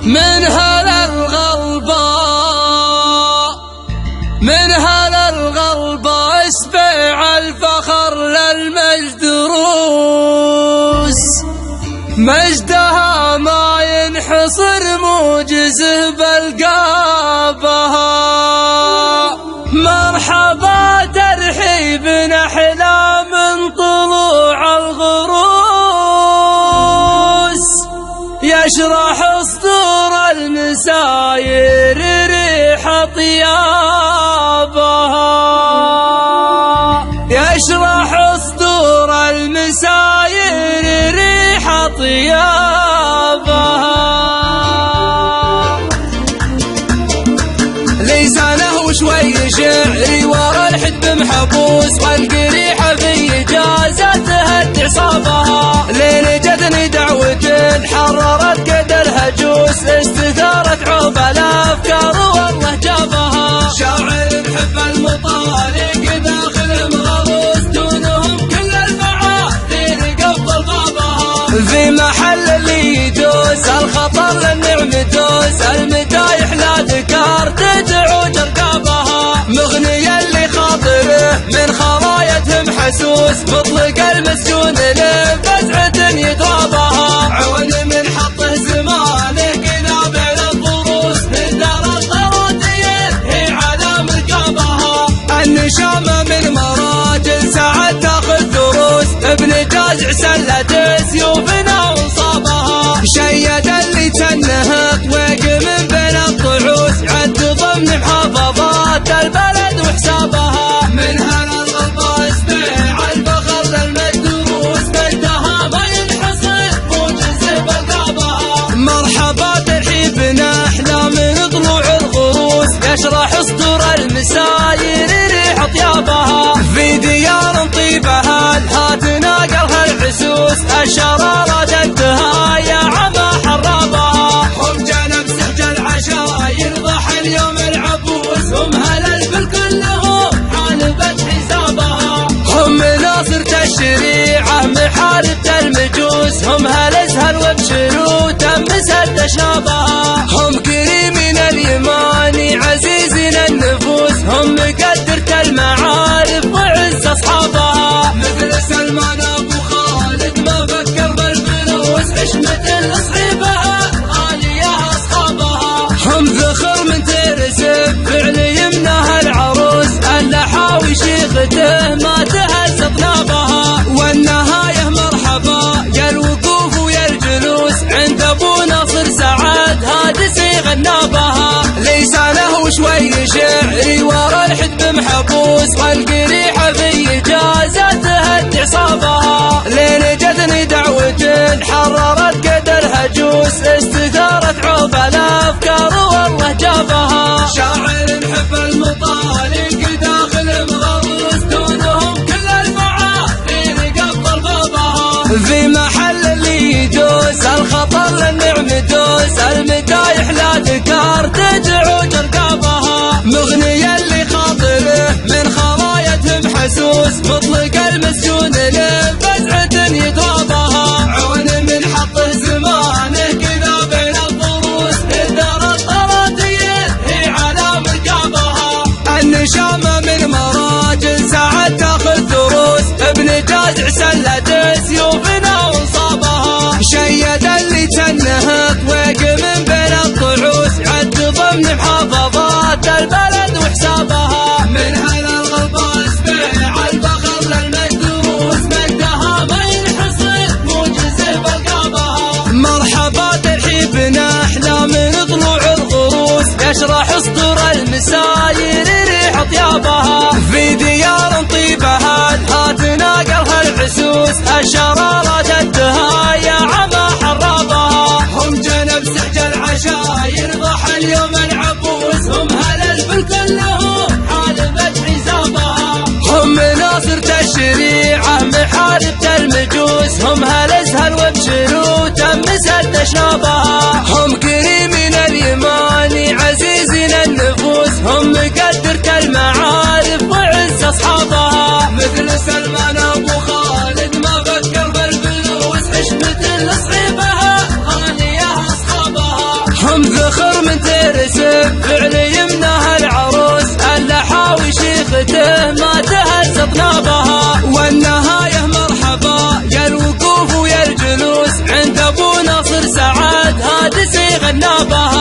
من هل الغلباء اسبع الفخر للمجد روس، مجدها ما ينحصر موجزه بلقابها. مرحبا ترحيب نحلى من طلوع الغروس، يشرح صدور المساير ريح طيابها، يشرح صدور المساير ريح طيابها. لسانه شوي شعري ورا الحدب محبوس، والقريحة في إجازتها تعصابها. لين جتني دعوة حررت قد الهجوس، استثارت عوب الأفكار والله جابها. شاعر بحب المطالق داخل مغروس، دونهم كل المعاذير قبل بابها. في محل اللي يدوس الخطر للنعم دوس، المدايح لا ذكر تدعو جرقابها. مغني اللي خاطره من خرايتهم حسوس، مطلق المسجون لفزعة يضربها. عون من حطه زمانه كذا بين الضروس، من دار الطرادية هي على مركبها. النشامة من مراجل ساعد تاخذ دروس، ابن جازع سلة سيوفنا وصابها. شيد اللي تنهق وق من بين الطعوس، عد ضمن محافظات البلد وحسابها. من هنا الغلباء اسبع الفخر للمجدروس، مجدها ما ينحصر موجزه بلقابها. مرحبا ترحيب نحلى من طلوع الغروس، يشرح صدور المساير ريح طيابها. في ديار طيبها الهات ناقلها العسوس، الشرارة جدها يا عما حرابها. هم جنب سحج العشاير ضحى اليوم العبوس، هم هلل بالكلهم حالبت حسابها. هم ناصر الشريعة محاربة المجوس، هم هلزهل وبشرو تم سد شنابها. هم كريمين اليماني عزيزين النفوس، هم مقدرة المعارف وعز أصحابها. مثل سلمان أبو خالد ما فكر بالفلوس، حشمة لصحيبها غالية أصحابها. هم ذخر من ترسب فعل يمنها العروس، اللحاوي شيخته ما تهز طنابها. والنهاية مرحبا يا الوقوف ويا الجلوس، عند أبو ناصر سعد هادسي غنابها. لسانه شوي شعري ورا الحدب محبوس، والقريحة في إجازتها تعصابها. لين جتني دعوة حررت قد الهجوس، استثارت عوب الأفكار والله جابها. شاعر بحب المطالق داخل مغروس، دونهم كل المعاذير قبل بابها. في محل اللي يدوس الخطر للنعم دوس، المدايح لا ذكر تدعو جرقابها. مغني اللي خاطره من خرايتهم حسوس، مطلق المسجون لفزعة يضربها. عون من حطه زمانه كذا بين الضروس، من دار الطرادية هي على مركبها. النشامة من مراجل ساعد تاخذ دروس، ابن جازع سلة سيوفنا وصابها. شيد اللي تنهق وق من بين الطعوس، عد ضمن محافظات البلد وحسابها. من هنا الغلباء اسبع الفخر للمجدروس، مجدها ما ينحصر موجزه بلقابها. مرحبا ترحيب نحلى من طلوع الغروس، يشرح صدور المساير ريح طيابها. في ديار طيبها الهات ناقلها العسوس، الشرارة جدها يا عما حرابها. هم جنب سحج العشاير ضحى اليوم العبوس، هم هلل بالكلهم حالبت حسابها. هم ناصر الشريعة محاربة المجوس، هم هلزهل وبشرو تم سد شنابها. هم كريمين اليماني عزيزين النفوس، هم مقدرة المعارف وعز أصحابها. مثل سلمان أبو خالد ما فكر بالفلوس، حشمة لصحيبها غالية أصحابها. هم فعل يمنها العروس اللحاوي شيخته ما تهزطنا بها. والنهاية مرحبا يا الوقوف ويا الجلوس عند ابو ناصر سعد هادسي غنى بها.